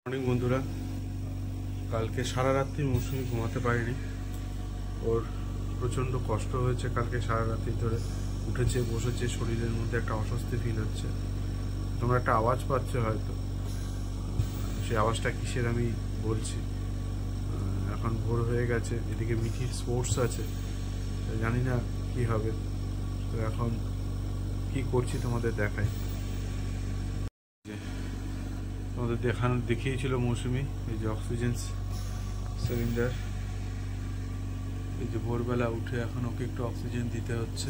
অনেক বন্ধুরা, কালকে সারা রাত্রি মৌসুমি ঘুমাতে পারেনি। ওর প্রচণ্ড কষ্ট হয়েছে। কালকে সারা রাত্রি ধরে উঠেছে, বসেছে, শরীরের মধ্যে একটা অস্বস্তি ফিল হচ্ছে। তোমরা একটা আওয়াজ পাচ্ছ হয়তো, সেই আওয়াজটা কিসের আমি বলছি। এখন ভোর হয়ে গেছে, এদিকে মিঠির স্পোর্টস আছে, জানি না কি হবে। তো এখন কি করছি তোমাদের দেখাই। তোমাদের দেখিয়েছিল মৌসুমি এই যে অক্সিজেন সিলিন্ডার। এই যে ভোরবেলা উঠে এখন ওকে একটু অক্সিজেন দিতে হচ্ছে,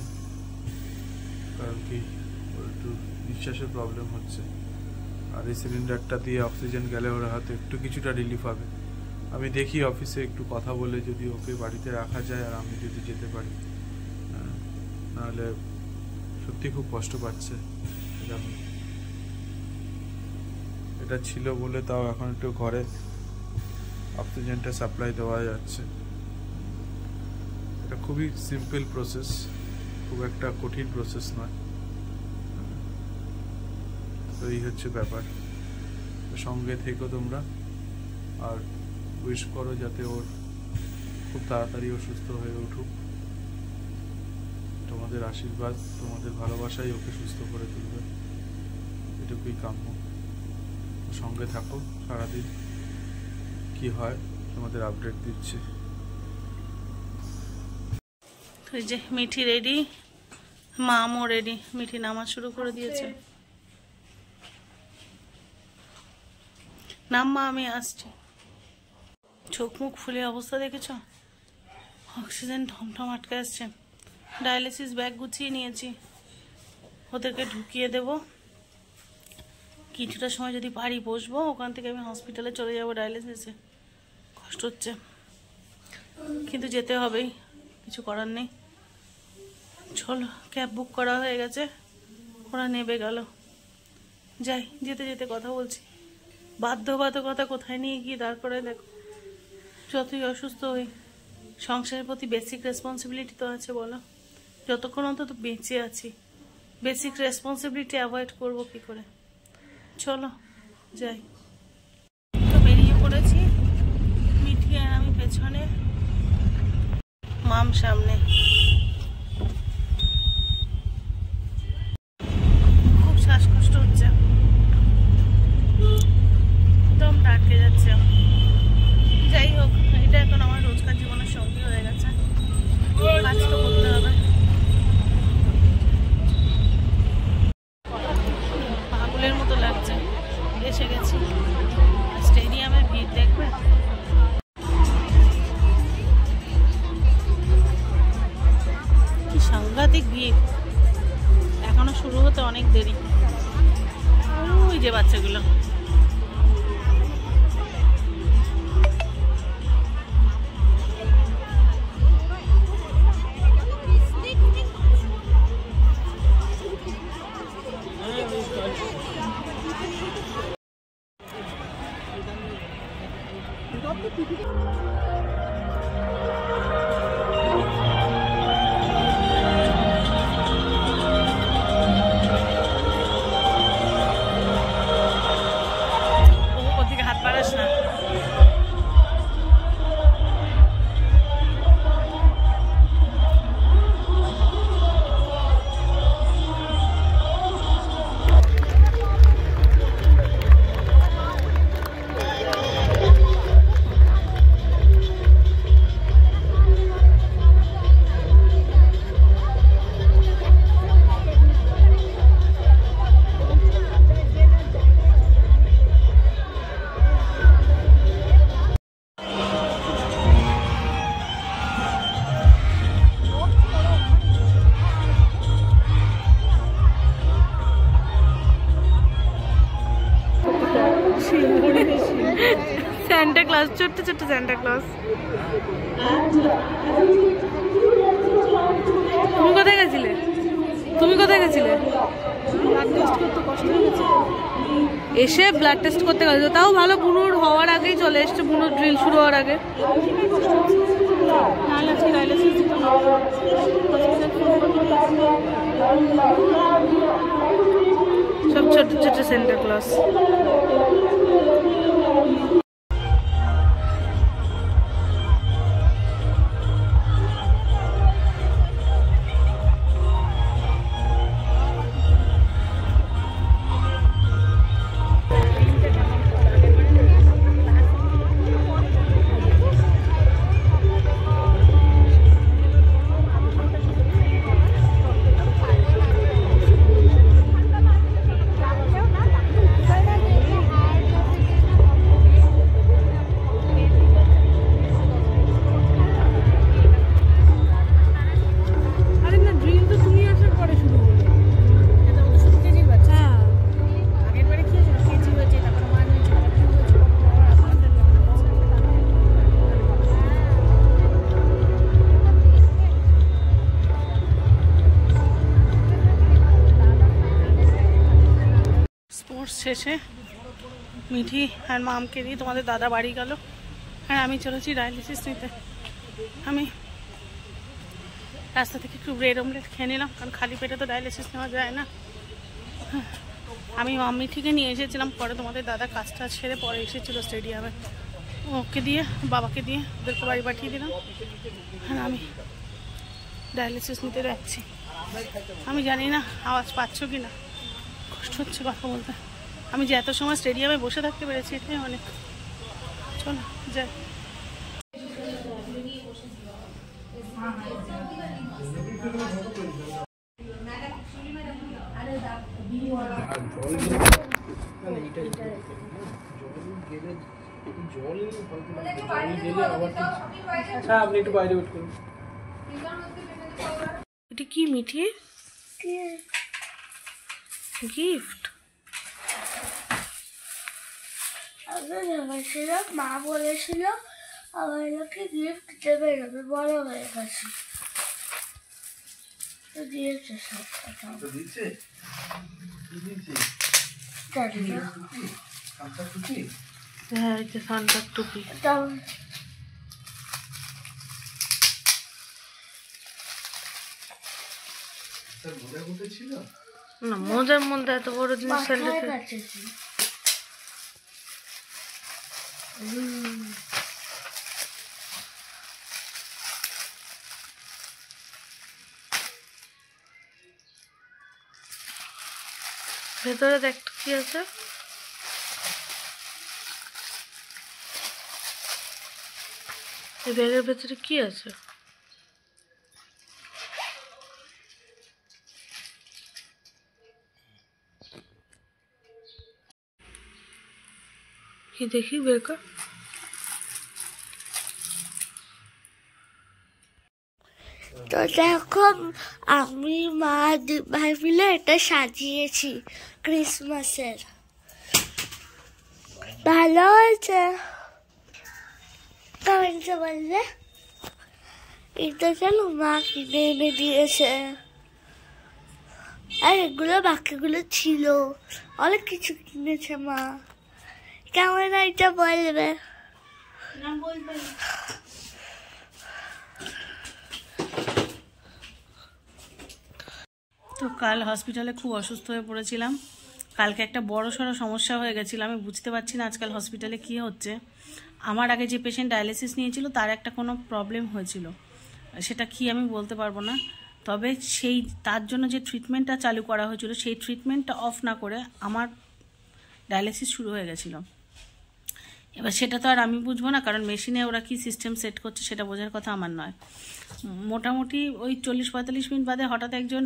কারণ কি ওর একটু নিঃশ্বাসের প্রবলেম হচ্ছে। আর এই সিলিন্ডারটা দিয়ে অক্সিজেন গেলে ওরা হয়তো একটু কিছুটা রিলিফ হবে। আমি দেখি অফিসে একটু কথা বলে যদি ওকে বাড়িতে রাখা যায় আর আমি যদি যেতে পারি, নাহলে সত্যি খুব কষ্ট পাচ্ছে। এটা ছিল বলে তাও এখন একটু ঘরে অক্সিজেনটা সাপ্লাই দেওয়া যাচ্ছে। এটা খুবই সিম্পল প্রসেস, খুব একটা কঠিন প্রসেস নয়। তো এই হচ্ছে ব্যাপার। সঙ্গে থেকো তোমরা, আর উইশ করো যাতে ওর খুব তাড়াতাড়ি ও সুস্থ হয়ে উঠুক। তোমাদের আশীর্বাদ, তোমাদের ভালোবাসাই ওকে সুস্থ করে তুলবে, এটুকুই কাম্য। সঙ্গে থাকো, সারাদিন কি হয় তোমাদের আপডেট দিচ্ছি। এই যে মিঠি রেডি, মামও রেডি। মিঠি নামাজ শুরু করে দিয়েছে। নাম মা, আমি আসছি। চোখ মুখ ফুলে অবস্থা দেখেছ? অক্সিজেন ঠমঠম আটকে আসছে। ডায়ালিসিস ব্যাগ গুছিয়ে নিয়েছি, ওদেরকে ঢুকিয়ে দেব। কিছুটা সময় যদি পারি বসবো, ওখান থেকে আমি হসপিটালে চলে যাবো ডায়ালিসিসে। কষ্ট হচ্ছে কিন্তু যেতে হবেই, কিছু করার নেই। চলো, ক্যাব বুক করা হয়ে গেছে, ওরা নেবে গেল। যাই, যেতে যেতে কথা বলছি। বাধ্যবাধকতা কোথায় নিয়ে গিয়ে দাঁড় করে দেখো। যতই অসুস্থ হই, সংসারের প্রতি বেসিক রেসপন্সিবিলিটি তো আছে বলো। যতক্ষণ অন্তত বেঁচে আছি, বেসিক রেসপন্সিবিলিটি অ্যাভয়েড করবো কি করে? চলো যাই। তো বেরিয়ে পড়েছি, মিঠি আর আমি পেছনে, মাম সামনে। খুব শ্বাসকষ্ট হচ্ছে, একদম আটকে যাচ্ছে। যাই হোক, এটা এখন আমার রোজকার জীবনের সঙ্গী হয়ে গেছে, কাজ তো করতে হবে। পাগলের মতো লাগছে। এসে গেছি স্টেডিয়ামে, ভিড় দেখবে। কি সাংঘাতিক ভিড়, এখনো শুরু হতে অনেক দেরি। ওই যে বাচ্চাগুলো। ওদিকে হাত বাড়াস না। স্যান্টা ক্লজ, ছোট্ট ছোট্ট স্যান্টা ক্লজ। তুমি কোথায় গেছিলে? তুমি কোথায় গেছিলে? এসে ব্লাড টেস্ট করতে গেছে, তাও ভালো। বুনুর হওয়ার আগেই চলে এসছে, বুনুর ড্রিল শুরু হওয়ার আগে। সব ছোট ছোট সেন্টা ক্লজ। শেষে মিঠি আর মামকে দিয়ে তোমাদের দাদা বাড়ি গেল, আর আমি চলেছি ডায়ালিসিস নিতে। আমি রাস্তা থেকে একটু ব্রেড অমলেট খেয়ে নিলাম, কারণ খালি পেটে তো ডায়ালিসিস নেওয়া যায় না। আমি মিঠিকে নিয়ে এসেছিলাম, পরে তোমাদের দাদা কাজটা ছেড়ে পরে এসেছিলো স্টেডিয়ামে, ওকে দিয়ে বাবাকে দিয়ে ওদেরকে বাড়ি পাঠিয়ে দিলাম। আর আমি ডায়ালিসিস নিতে যাচ্ছি। আমি জানি না আওয়াজ পাচ্ছ কি না, কষ্ট হচ্ছে কথা বলতে। আমি যে এত সময় স্টেডিয়ামে বসে থাকতে পেরেছি এটাই অনেক। চলো যাই। এটা কি মিঠি গিফট? মা বলেছিল আমার লোকে গিফট দেবে, আমি বড় হয়ে গেছি। দিয়েছে সব হ্যাঁ, এটা সান্টার টুপি। না, মোজার মধ্যে এত বড় জিনিস ভেতরে দেখ কি আছে। এই ব্যাগের ভেতরে কি আছে? কি দেখি বের কর। তো দেখো আমি মা ভাই মিলে এটা সাজিয়েছি ক্রিসমাসের। ভালো হয়েছে, কমেন্টে বললে। এটা কেন মা কিনে এনে দিয়েছে, আর এগুলো বাকিগুলো ছিল, অনেক কিছু কিনেছে মা। কেমন এটা বলবে? তো কাল হসপিটালে খুব অসুস্থ হয়ে পড়েছিলাম। কালকে একটা বড়সড় সমস্যা হয়ে গেছিলো, আমি বুঝতে পারছি না আজকাল হসপিটালে কী হচ্ছে। আমার আগে যে পেশেন্ট ডায়ালিসিস নিয়েছিল তার একটা কোনো প্রবলেম হয়েছিল, সেটা কি আমি বলতে পারবো না। তবে তার জন্য যে ট্রিটমেন্টটা চালু করা হয়েছিল সেই ট্রিটমেন্টটা অফ না করে আমার ডায়ালিসিস শুরু হয়ে গেছিলো। এবার সেটা তো আর আমি বুঝবো না, কারণ মেশিনে ওরা কি সিস্টেম সেট করছে সেটা বোঝার কথা আমার নয়। মোটামুটি ওই 40-45 মিনিট বাদে হঠাৎ একজন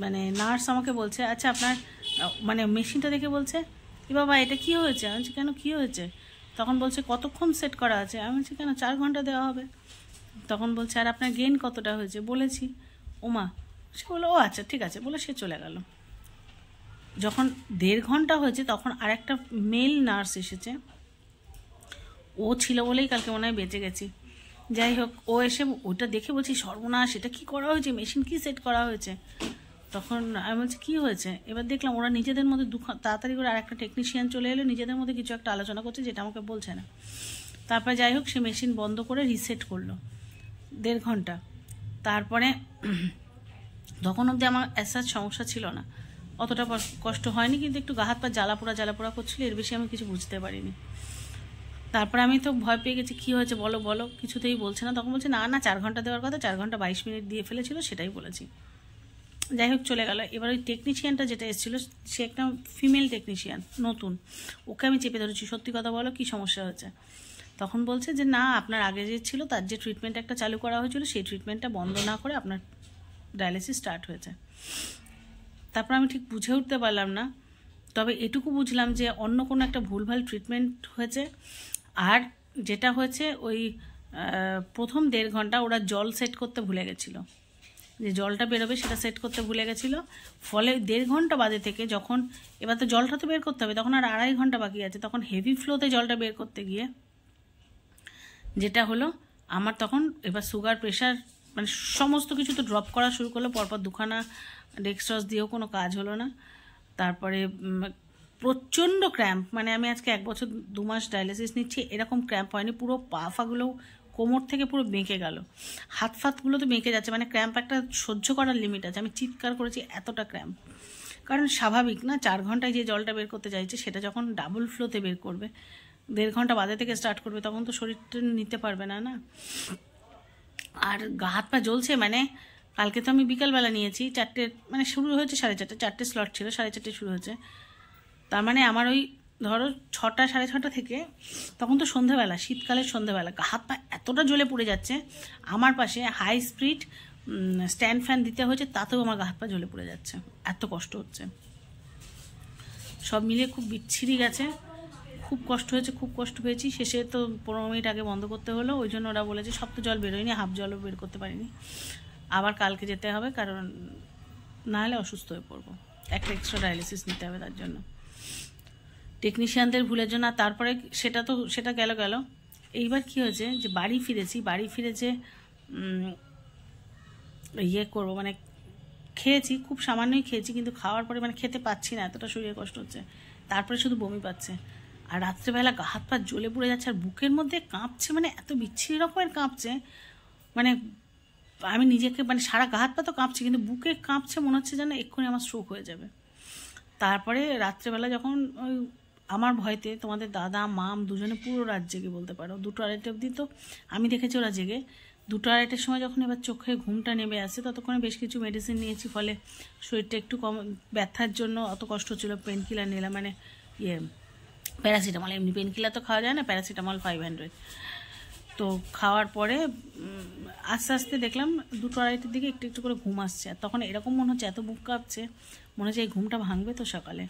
মানে নার্স আমাকে বলছে, আচ্ছা আপনার মানে মেশিনটা দেখে বলছে, কি বাবা এটা কি হয়েছে? আমি বলছি কেন কি হয়েছে? তখন বলছে কতক্ষণ সেট করা আছে? আমি বলছি কেন 4 ঘন্টা দেওয়া হবে। তখন বলছে আর আপনার গেইন কতটা হয়েছে? বলেছি। ওমা, সে বললো ও আচ্ছা ঠিক আছে বলে সে চলে গেল। যখন 1.5 ঘন্টা হয়েছে তখন আরেকটা মেল নার্স এসেছে, ও ছিল বলেই কালকে মনে হয় বেঁচে গেছি। যাই হোক, ও এসে ওটা দেখে বলছি সর্বনাশ, এটা কী করা হয়েছে, মেশিন কি সেট করা হয়েছে? তখন আমি বলছি কী হয়েছে? এবার দেখলাম ওরা নিজেদের মধ্যে তাড়াতাড়ি করে আরেকটা টেকনিশিয়ান চলে এলো, নিজেদের মধ্যে কিছু একটা আলোচনা করছে যেটা আমাকে বলছে না। তারপরে যাই হোক সে মেশিন বন্ধ করে রিসেট করলো 1.5 ঘন্টা। তারপরে তখন অবধি আমার অ্যাসাজ সমস্যা ছিল না, অতটা কষ্ট হয়নি, কিন্তু একটু গা হাত পা জ্বালাপোড়া করছিল, এর বেশি আমি কিছু বুঝতে পারিনি। তারপরে আমি তো ভয় পেয়ে গেছি, কী হয়েছে বলো বলো, কিছুতেই বলছে না। তখন বলছে না 4 ঘন্টা দেওয়ার কথা, 4 ঘন্টা 22 মিনিট দিয়ে ফেলেছিল, সেটাই বলেছি। যাই হোক চলে গেল। এবার ওই টেকনিশিয়ানটা যেটা এসেছিলো সে একটা ফিমেল টেকনিশিয়ান, নতুন, ওকে আমি চেপে ধরেছি, সত্যি কথা বলো কী সমস্যা হয়েছে? তখন বলছে যে না আপনার আগে যে ছিল তার যে ট্রিটমেন্ট একটা চালু করা হয়েছিল সেই ট্রিটমেন্টটা বন্ধ না করে আপনার ডায়ালিসিস স্টার্ট হয়েছে। তারপর আমি ঠিক বুঝে উঠতে পারলাম না, তবে এটুকু বুঝলাম যে অন্য কোনো একটা ভুলভাল ট্রিটমেন্ট হয়েছে। আর যেটা হয়েছে ওই প্রথম 1.5 ঘন্টা ওরা জল সেট করতে ভুলে গেছিলো, যে জলটা বেরোবে সেটা সেট করতে ভুলে গেছিলো। ফলে 1.5 ঘন্টা বাদে থেকে যখন এবার তো জলটা তো বের করতে হবে, তখন আর 2.5 ঘন্টা বাকি আছে, তখন হেভি ফ্লোতে জলটা বের করতে গিয়ে যেটা হলো আমার তখন এবার সুগার প্রেশার মানে সমস্ত কিছু তো ড্রপ করা শুরু করলো। পরপর 2খানা ডেক্সট্রস দিয়েও কোনো কাজ হলো না। তারপরে প্রচণ্ড ক্র্যাম্প, মানে আমি আজকে 1 বছর 2 মাস ডায়ালিসিস নিচ্ছি, এরকম ক্র্যাম্প হয়নি। পুরো পা ফাগুলো কোমর থেকে পুরো বেঁকে গেল, হাত ফাতগুলো তো বেঁকে যাচ্ছে, মানে ক্র্যাম্প একটা সহ্য করার লিমিট আছে। আমি চিৎকার করেছি, এতটা ক্র্যাম্প। কারণ স্বাভাবিক না, 4 ঘন্টায় যে জলটা বের করতে চাইছে সেটা যখন ডাবল ফ্লোতে বের করবে, 1.5 ঘন্টা বাদে থেকে স্টার্ট করবে, তখন তো শরীরটা নিতে পারবে না না। আর গা হাত পা জ্বলছে, মানে কালকে তো আমি বিকালবেলা নিয়েছি 4টে, মানে শুরু হয়েছে 4:30, 4টে স্লট ছিল, 4:30 শুরু হয়েছে। তার মানে আমার ওই ধরো 6টা 6:30 থেকে, তখন তো সন্ধ্যাবেলা, শীতকালের সন্ধ্যাবেলা, গা হাত পা এতটা জ্বলে পড়ে যাচ্ছে। আমার পাশে হাই স্পিড স্ট্যান্ড ফ্যান দিতে হয়েছে, তাতেও আমার গা হাত পা জ্বলে পড়ে যাচ্ছে, এত কষ্ট হচ্ছে। সব মিলিয়ে খুব বিচ্ছিরি গেছে, খুব কষ্ট হয়েছে, খুব কষ্ট পেয়েছি। শেষে তো 15 মিনিট আগে বন্ধ করতে হলো, ওই জন্য ওরা বলেছে সব তো জল বেরোয়নি, হাফ জলও বের করতে পারিনি। আবার কালকে যেতে হবে, কারণ নাহলে অসুস্থ হয়ে পড়বো, একটা এক্সট্রা ডায়ালিসিস নিতে হবে তার জন্য, টেকনিশিয়ানদের ভুলের জন্য। আর তারপরে সেটা গেল। এইবার কি হয়েছে যে বাড়ি ফিরেছে ইয়ে করবো, মানে খেয়েছি, খুব সামান্যই খেয়েছি, কিন্তু খাওয়ার পরে মানে খেতে পাচ্ছি না, এতটা শরীরে কষ্ট হচ্ছে। তারপরে শুধু বমি পাচ্ছে, আর রাত্রেবেলা গা হাত পা জ্বলে পড়ে যাচ্ছে, আর বুকের মধ্যে কাঁপছে, মানে এত বিচ্ছিরি রকমের কাঁপছে, মানে আমি নিজেকে, মানে সারা গা হাত পা তো কাঁপছে, কিন্তু বুকে কাঁপছে, মনে হচ্ছে যেন এক্ষুনি আমার স্ট্রোক হয়ে যাবে। তারপরে রাত্রেবেলা যখন ওই আমার ভয়তে তোমাদের দাদা মাম দুজনে পুরো রাত জেগে বলতে পারো, 2টো 2:30 অবধি তো আমি দেখেছি ওরা জেগে। 2টো 2:30-এর সময় যখন এবার চোখে ঘুমটা নেমে আসে, ততক্ষণে বেশ কিছু মেডিসিন নিয়েছি, ফলে শরীরটা একটু কম, ব্যথার জন্য অত কষ্ট হচ্ছিলো। পেন কিলার নিলাম, মানে প্যারাসিটামল, এমনি পেন কিলার তো খাওয়া যায় না, প্যারাসিটামল 500। তো খাওয়ার পরে আস্তে আস্তে দেখলাম 2টো 2:30-এর দিকে একটু একটু করে ঘুম আসছে, আর তখন এরকম মনে হচ্ছে, এত বুক কাঁপছে, মনে হচ্ছে এই ঘুমটা ভাঙবে তো সকালে।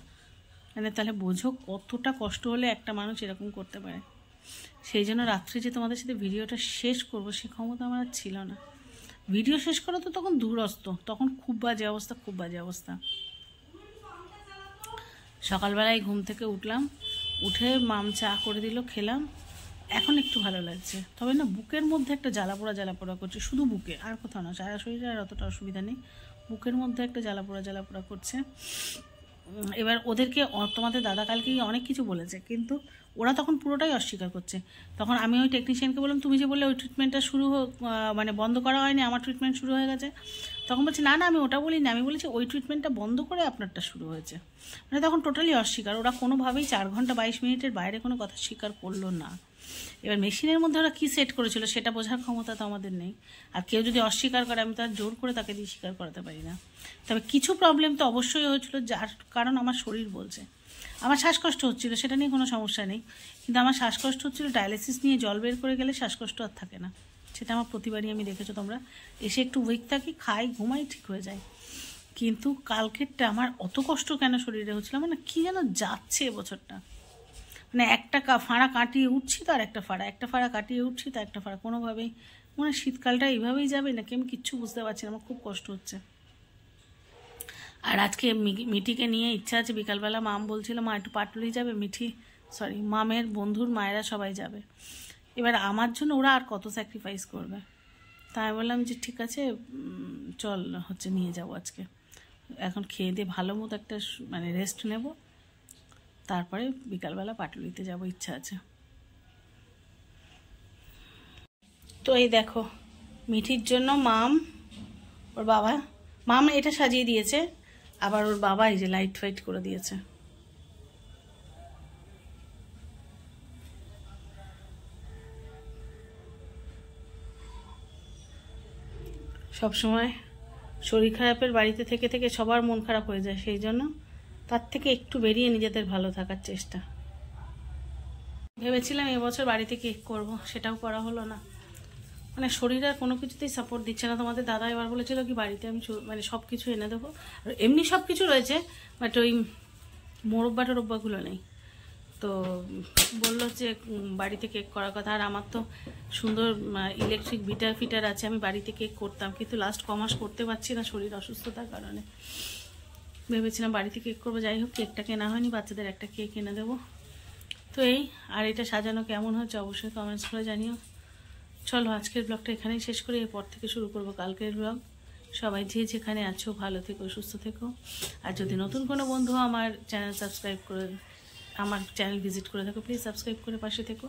মানে তাহলে বোঝো কতটা কষ্ট হলে একটা মানুষ এরকম করতে পারে। সেই জন্য রাত্রে যে তোমাদের সাথে ভিডিওটা শেষ করব সে ক্ষমতা আমার ছিল না। ভিডিও শেষ করা তো তখন দূরস্থ, তখন খুব বাজে অবস্থা। সকালবেলায় ঘুম থেকে উঠলাম, উঠে মাম চা করে দিল, খেলাম, এখন একটু ভালো লাগছে। তবে না, বুকের মধ্যে একটা জ্বালা পোড়া করছে, শুধু বুকে, আর কোথাও না, সারা শরীরে আর অতটা অসুবিধা নেই, বুকের মধ্যে একটা জ্বালা পোড়া করছে। এবার ওদেরকে তোমাদের দাদা কালকে অনেক কিছু বলেছে, কিন্তু ওরা তখন পুরোটাই অস্বীকার করছে। তখন আমি ওই টেকনিশিয়ানকে বললাম, তুমি যে বললে ওই ট্রিটমেন্টটা শুরু মানে বন্ধ করা হয়নি, আমার ট্রিটমেন্ট শুরু হয়ে গেছে। তখন বলছে না আমি ওটা বলিনি, আমি বলেছি ওই ট্রিটমেন্টটা বন্ধ করে আপনারটা শুরু হয়েছে। মানে তখন টোটালি অস্বীকার, ওরা কোনোভাবেই 4 ঘন্টা 22 মিনিটের বাইরে কোনো কথা স্বীকার করলো না। এবার মেশিনের মধ্যে ওরা কী সেট করেছিল সেটা বোঝার ক্ষমতা তো আমাদের নেই, আর কেউ যদি অস্বীকার করে আমি তো আর জোর করে তাকে দিয়ে স্বীকার করাতে পারি না। তবে কিছু প্রবলেম তো অবশ্যই হয়েছিল, যার কারণ আমার শরীর বলছে। আমার শ্বাসকষ্ট হচ্ছিল, সেটা নিয়ে কোনো সমস্যা নেই, কিন্তু আমার শ্বাসকষ্ট হচ্ছিল, ডায়ালিসিস নিয়ে জল বের করে গেলে শ্বাসকষ্ট আর থাকে না, সেটা আমার প্রতিবারই আমি দেখেছো তোমরা। এসে একটু উইক থাকি, খাই, ঘুমাই, ঠিক হয়ে যায়। কিন্তু কালকেরটা আমার অত কষ্ট কেন শরীরে হচ্ছিল, মানে কী যেন যাচ্ছে এবছরটা, মানে একটা ফাঁড়া কাটিয়ে উঠছি তো আর একটা ফাঁড়া কাটিয়ে উঠছি তো একটা ফাঁড়া, কোনোভাবেই মনে শীতকালটা এইভাবেই যাবে নাকি আমি কিচ্ছু বুঝতে পারছি না, আমার খুব কষ্ট হচ্ছে। আর আজকে মিঠিকে নিয়ে ইচ্ছা আছে, বিকালবেলা মাম বলছিল মা একটু পাটুলি যাবে, মামের বন্ধুর মায়েরা সবাই যাবে। এবার আমার জন্য ওরা আর কত স্যাক্রিফাইস করবে, তাই বললাম যে ঠিক আছে চল নিয়ে যাবো আজকে। এখন খেয়ে দিয়ে ভালো মতো একটা মানে রেস্ট নেব, তারপরে বিকালবেলা পাটুলিতে যাব, ইচ্ছা আছে। তো এই দেখো মিঠির জন্য ওর বাবা এটা সাজিয়ে দিয়েছে, আবার ওর বাবা এই যে লাইট ফাইট করে দিয়েছে। সবসময় শরীর খারাপের বাড়িতে থেকে থেকে সবার মন খারাপ হয়ে যায়, সেই জন্য তার থেকে একটু বেরিয়ে নিজেদের ভালো থাকার চেষ্টা। ভেবেছিলাম এবছর বাড়িতে কেক করব, সেটাও করা হলো না, মানে শরীর আর কোনো কিছুতেই সাপোর্ট দিচ্ছে না। তোমাদের দাদা এবার বলেছিল কি বাড়িতে আমি মানে সব কিছু এনে দেবো, আর এমনি সব কিছু রয়েছে, বাট ওই মোরব্বাগুলো নেই। তো বললো যে বাড়িতে কেক করার কথা, আর আমার তো সুন্দর ইলেকট্রিক ফিটার আছে, আমি বাড়িতে কেক করতাম, কিন্তু লাস্ট কমাস করতে পারছি না শরীর অসুস্থতার কারণে। ভেবেছিলাম বাড়িতে কেক করবো, যাই হোক কেকটা কেনা হয়নি, বাচ্চাদের একটা কেক এনে দেবো। তো আর এটা সাজানো কেমন হচ্ছে অবশ্যই কমেন্টস করে জানিও। চলো আজকের ব্লগটা এখানেই শেষ করি, এরপর থেকে শুরু করবো কালকের ব্লগ। সবাই যে যেখানে আছো ভালো থেকো, সুস্থ থেকো। আর যদি নতুন কোনো বন্ধু আমার চ্যানেল সাবস্ক্রাইব করে, আমার চ্যানেল ভিজিট করে থাকো, প্লিজ সাবস্ক্রাইব করে পাশে থেকো।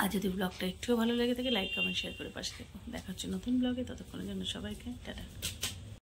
আর যদি ব্লগটা একটুও ভালো লেগে থাকে লাইক কমেন্ট শেয়ার করে পাশে থেকো। দেখা হচ্ছে নতুন ব্লগে, ততক্ষণের জন্য সবাইকে টাটা।